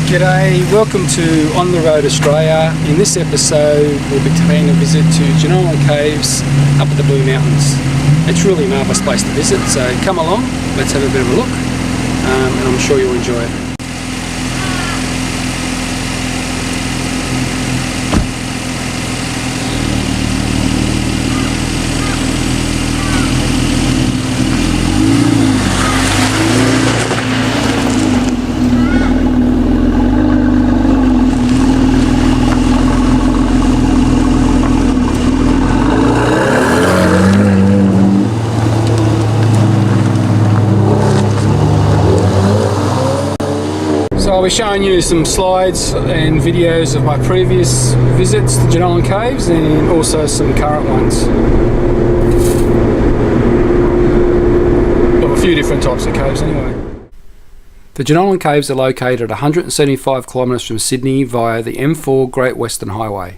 G'day, welcome to On the Road Australia. In this episode we'll be paying a visit to Jenolan Caves up at the Blue Mountains. It's really a marvellous place to visit, so come along, let's have a bit of a look, and I'm sure you'll enjoy it. So I'll be showing you some slides and videos of my previous visits to Jenolan Caves and also some current ones. Well, a few different types of caves anyway. The Jenolan Caves are located 175 kilometres from Sydney via the M4 Great Western Highway.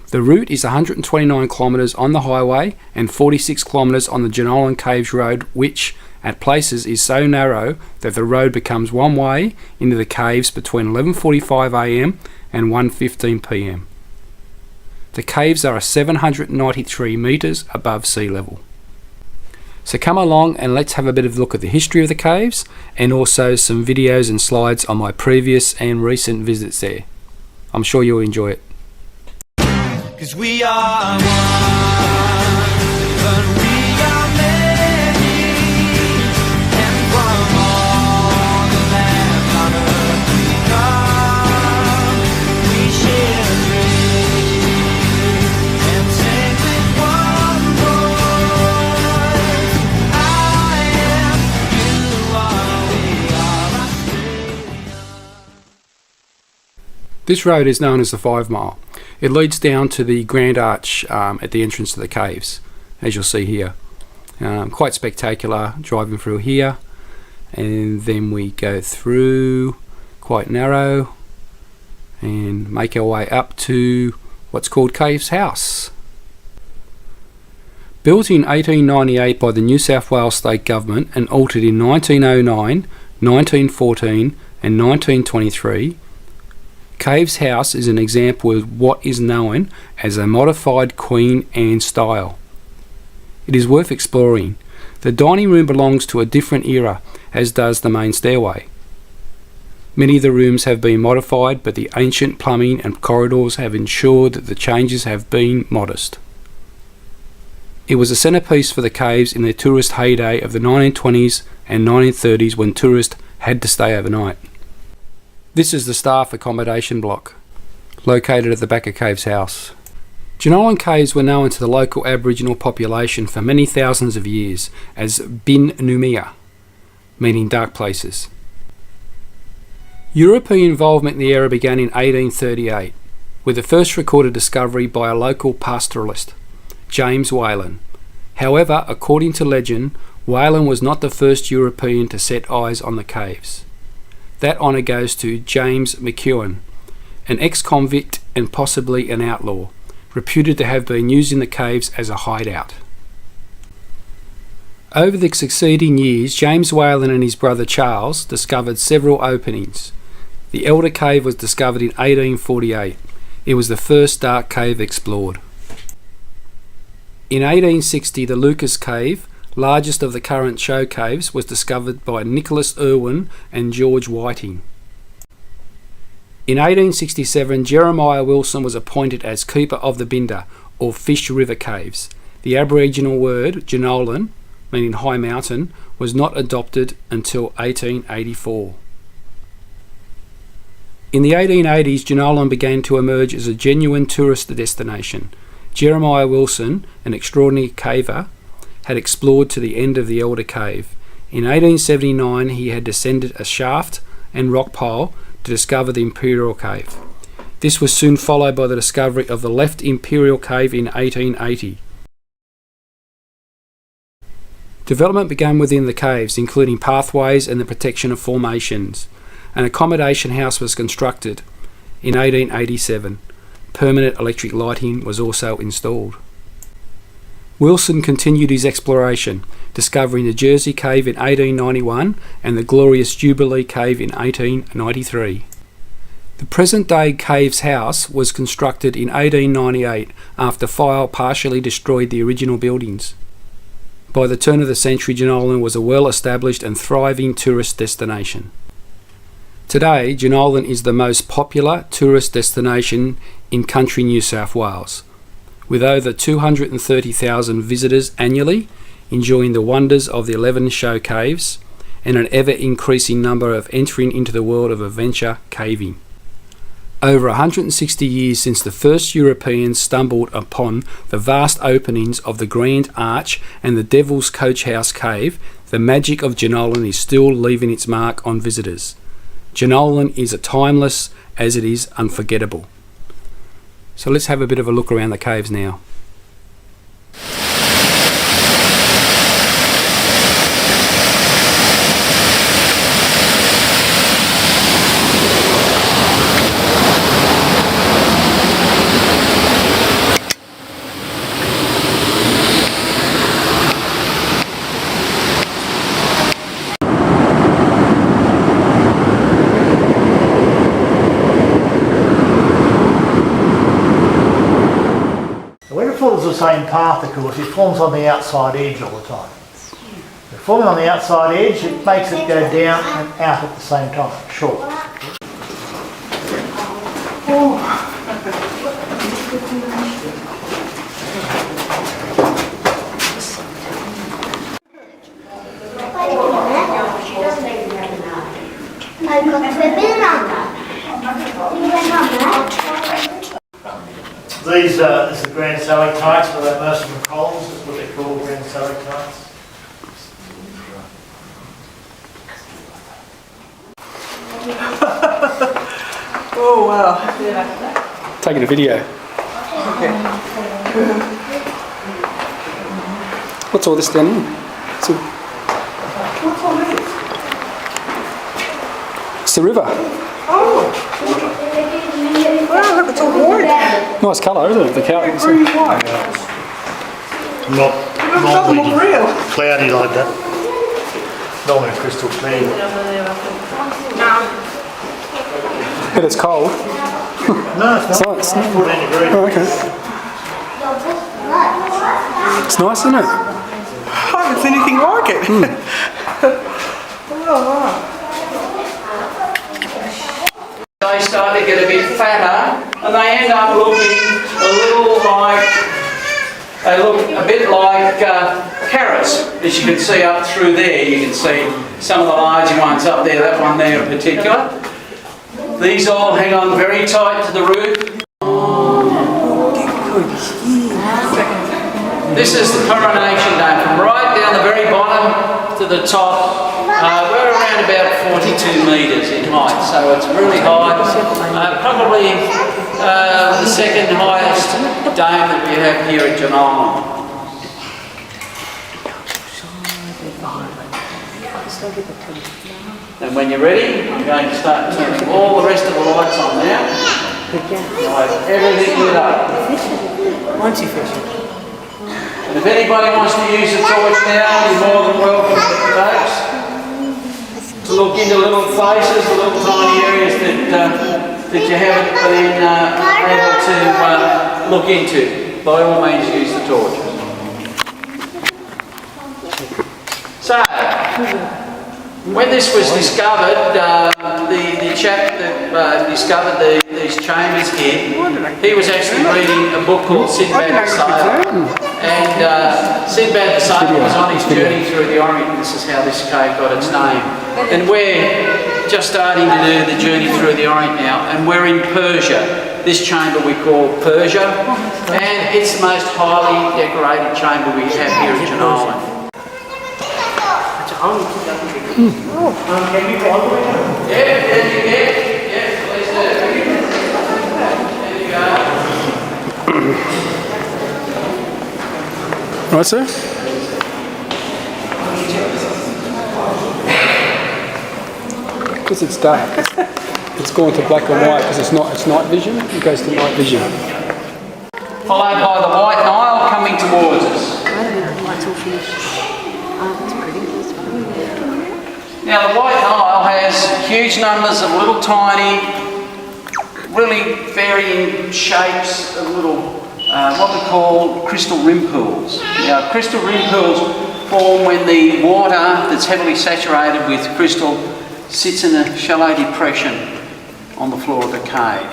The route is 129 kilometres on the highway and 46 kilometres on the Jenolan Caves Road, which at places is so narrow that the road becomes one way into the caves between 11:45 am and 1:15 pm. The caves are 793 metres above sea level. So come along and let's have a bit of a look at the history of the caves and also some videos and slides on my previous and recent visits there. I'm sure you'll enjoy it. 'Cause we are one, but we are many, and from all the lands on earth we come, we share a dream, and sing with one voice. I am, you are, we are Australia. This road is known as the 5 Mile. It leads down to the Grand Arch at the entrance to the caves, as you'll see here. Quite spectacular driving through here, and then we go through quite narrow and make our way up to what's called Caves House. Built in 1898 by the New South Wales State Government and altered in 1909, 1914 and 1923, Caves House is an example of what is known as a modified Queen Anne style. It is worth exploring. The dining room belongs to a different era, as does the main stairway. Many of the rooms have been modified, but the ancient plumbing and corridors have ensured that the changes have been modest. It was a centrepiece for the caves in their tourist heyday of the 1920s and 1930s when tourists had to stay overnight. This is the staff accommodation block, located at the back of Caves House. Jenolan Caves were known to the local Aboriginal population for many thousands of years as Binoomea, meaning dark places. European involvement in the area began in 1838, with the first recorded discovery by a local pastoralist, James Whalen. However, according to legend, Whalen was not the first European to set eyes on the caves. That honour goes to James McEwen, an ex-convict and possibly an outlaw, reputed to have been using the caves as a hideout. Over the succeeding years, James Whalen and his brother Charles discovered several openings. The Elder Cave was discovered in 1848. It was the first dark cave explored. In 1860, the Lucas Cave, largest of the current show caves, was discovered by Nicholas Irwin and George Whiting. In 1867, Jeremiah Wilson was appointed as keeper of the Binda, or Fish River Caves. The Aboriginal word Jenolan, meaning high mountain, was not adopted until 1884. In the 1880s, Jenolan began to emerge as a genuine tourist destination. Jeremiah Wilson, an extraordinary caver, had explored to the end of the Elder Cave. In 1879 he had descended a shaft and rock pile to discover the Imperial Cave. This was soon followed by the discovery of the left Imperial Cave in 1880. Development began within the caves, including pathways and the protection of formations. An accommodation house was constructed in 1887. Permanent electric lighting was also installed. Wilson continued his exploration, discovering the Jersey Cave in 1891 and the glorious Jubilee Cave in 1893. The present-day Caves house was constructed in 1898 after fire partially destroyed the original buildings. By the turn of the century, Jenolan was a well-established and thriving tourist destination. Today, Jenolan is the most popular tourist destination in country New South Wales, with over 230,000 visitors annually enjoying the wonders of the 11 show caves and an ever-increasing number of entering into the world of adventure caving. Over 160 years since the first Europeans stumbled upon the vast openings of the Grand Arch and the Devil's Coach House Cave, the magic of Jenolan is still leaving its mark on visitors. Jenolan is as timeless as it is unforgettable. So let's have a bit of a look around the caves now. When it follows the same path, of course, it forms on the outside edge all the time. But forming on the outside edge, it makes it go down and out at the same time. Sure. These are the grand stalactites, but most of them columns, that's what they call grand stalactites. Oh wow. Taking a video. Okay. What's all this down here? It's the river. Oh. Wow, look, it's all white. Nice colour, isn't it? The Green white. Not It doesn't look real. cloudy like that. Normally crystal clear. No. But it's cold. No, it's not. It's It's not. 14 degrees. Oh, okay. It's nice, isn't it? I haven't seen anything like it. Oh, wow. They start to get a bit fatter and they end up looking a little like, they look a bit like carrots, as you can see up through there. You can see some of the larger ones up there, that one there in particular. These all hang on very tight to the root. This is the coronation dome, from right down the very bottom to the top. We're around about 42 metres in height, so it's really high. Probably the second highest dome that we have here at Jenolan. And when you're ready, I'm going to start turning all the rest of the lights on now. Everything lit up. Once you fish it. And if anybody wants to use a torch now, you're more than welcome, folks, to look into little places, little tiny areas that you haven't been able to look into. By all means, use the torch. So, when this was discovered, the chap that discovered these chambers here, he was actually reading a book called Sinbad the Sailor. And Sinbad the Sailor was on his journey through the Orient. This is how this cave got its name. And we're just starting to do the journey through the Orient now, and we're in Persia. This chamber we call Persia, and it's the most highly decorated chamber we have here at Jenolan. Can you go all the way down? Yeah, there you get. Yeah, please do. There you go. Right, sir? Because it's dark. It's gone to black and white because it's night vision. It goes to night vision. Followed by the White Nile coming towards us. Light's all finished. Oh, that's pretty. Now the White Nile has huge numbers of little tiny really varying shapes of little, what we call crystal rim pools. Now, crystal rim pools form when the water that's heavily saturated with crystal sits in a shallow depression on the floor of the cave.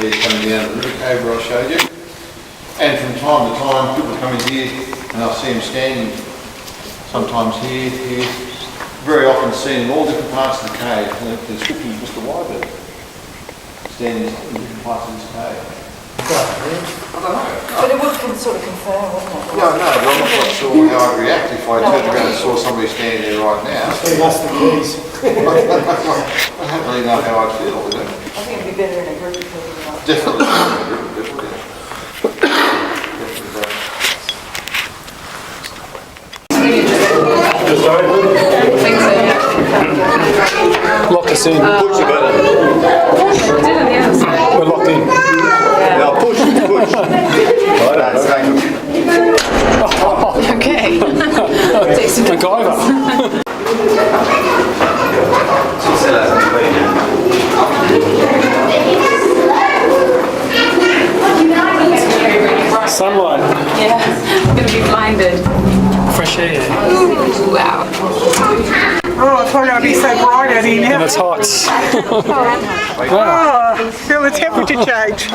Coming down the river cave where I showed you, and from time to time people come in here and I'll see them standing sometimes here, very often seen in all different parts of the cave. And the description of Mr. Wyberg standing in different parts of this cave. But it would sort of confirm, wouldn't it? Yeah, no, but I'm not quite sure how I'd react if I turned around and saw somebody standing there right now. That's the keys. I don't really know how I'd feel with it. I think it'd be better in a group of people. Definitely. Lock us in. Push the button. We're locked in. Now push. Okay. MacGyver. Sunlight. Yeah, I'm going to be blinded. Fresh air. Ooh, wow. Oh, I thought it would be so bright out here And now. it's hot. Oh, feel the temperature change.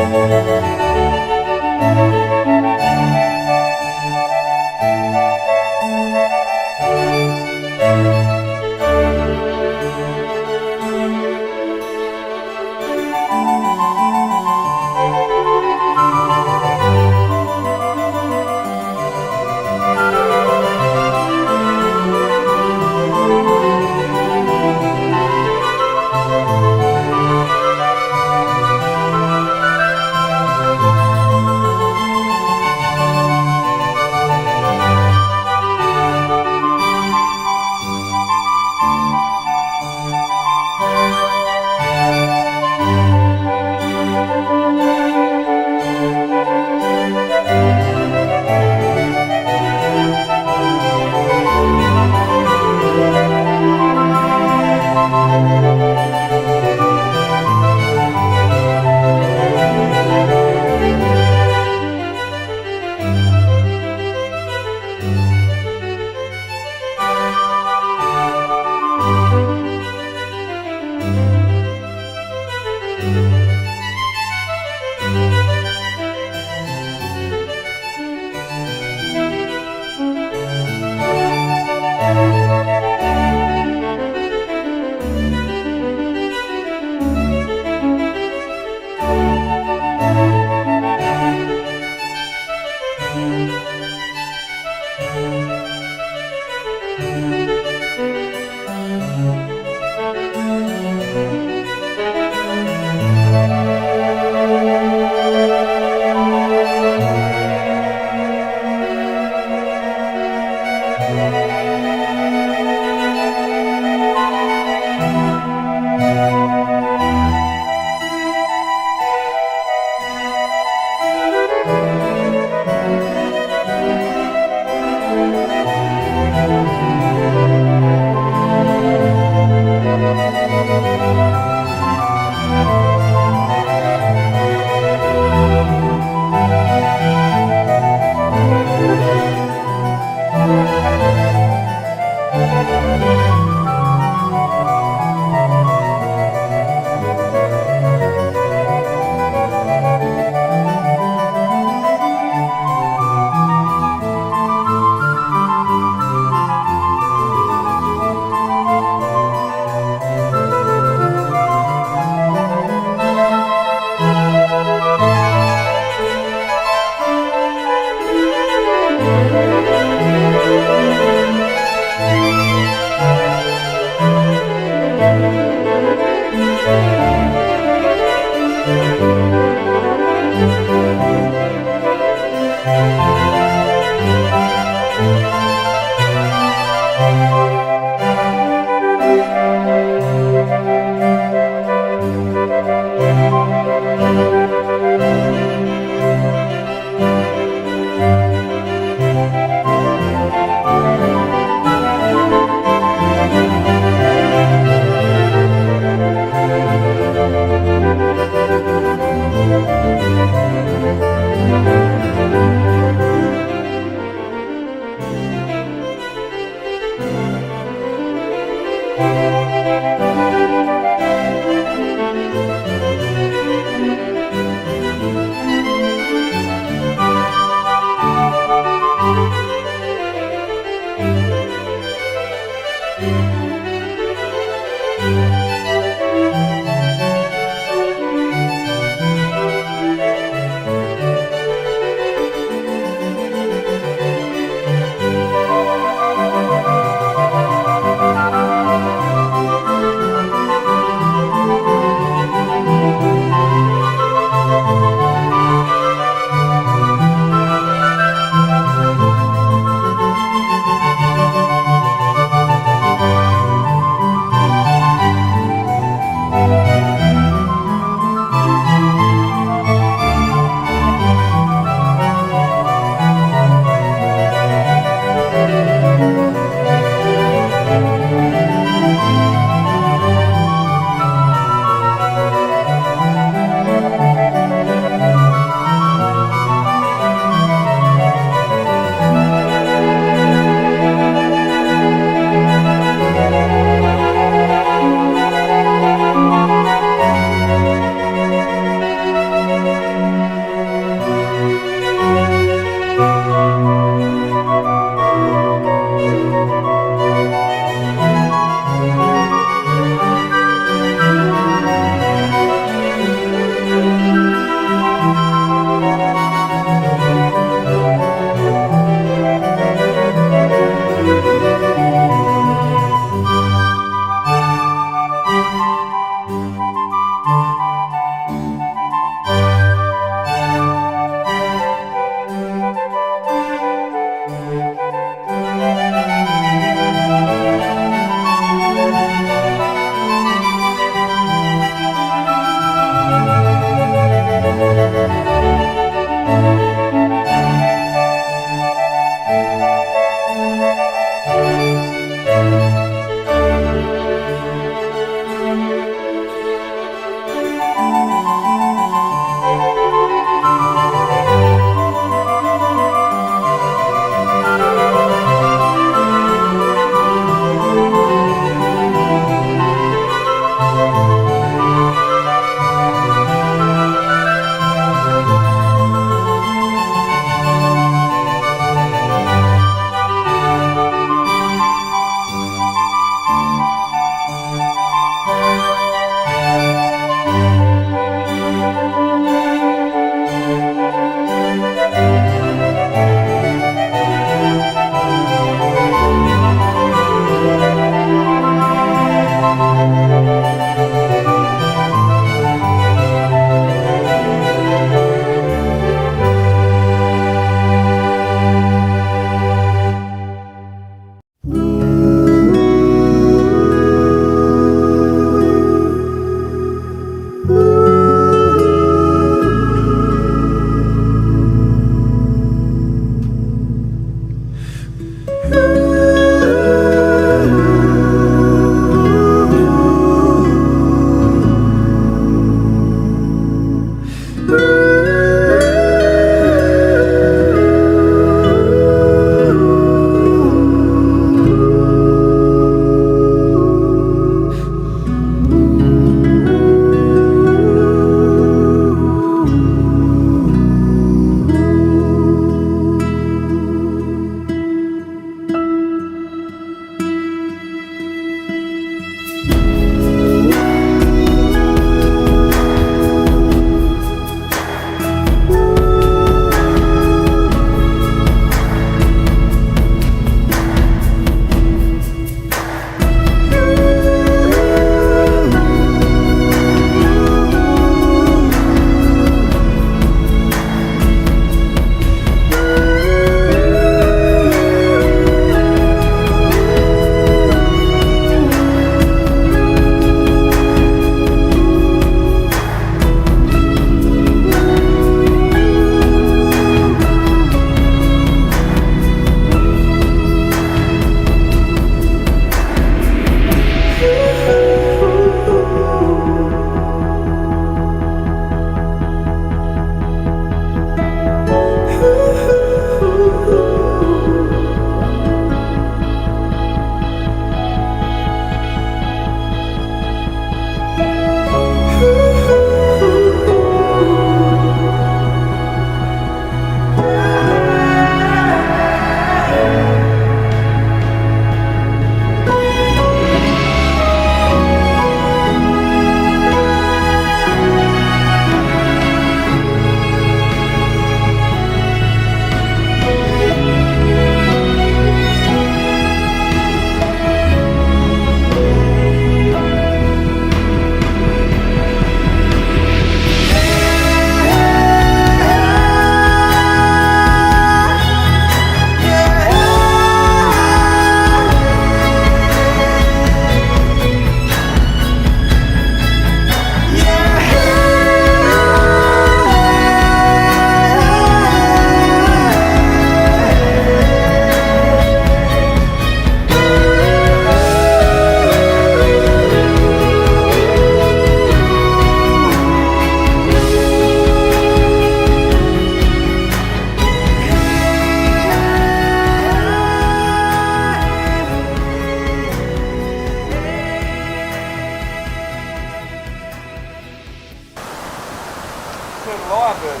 turtle lyrebird.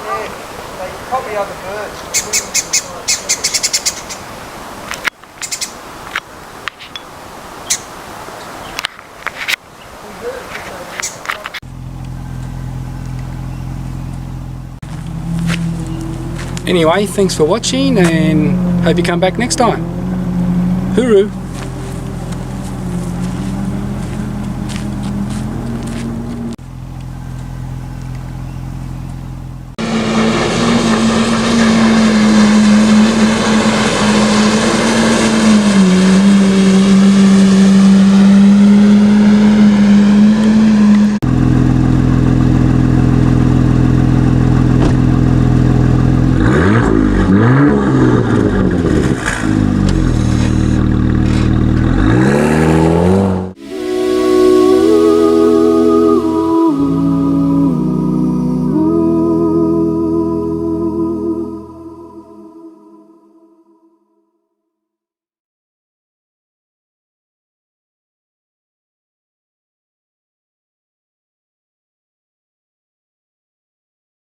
Yeah, they copy other birds. Anyway, thanks for watching and hope you come back next time. Hooroo!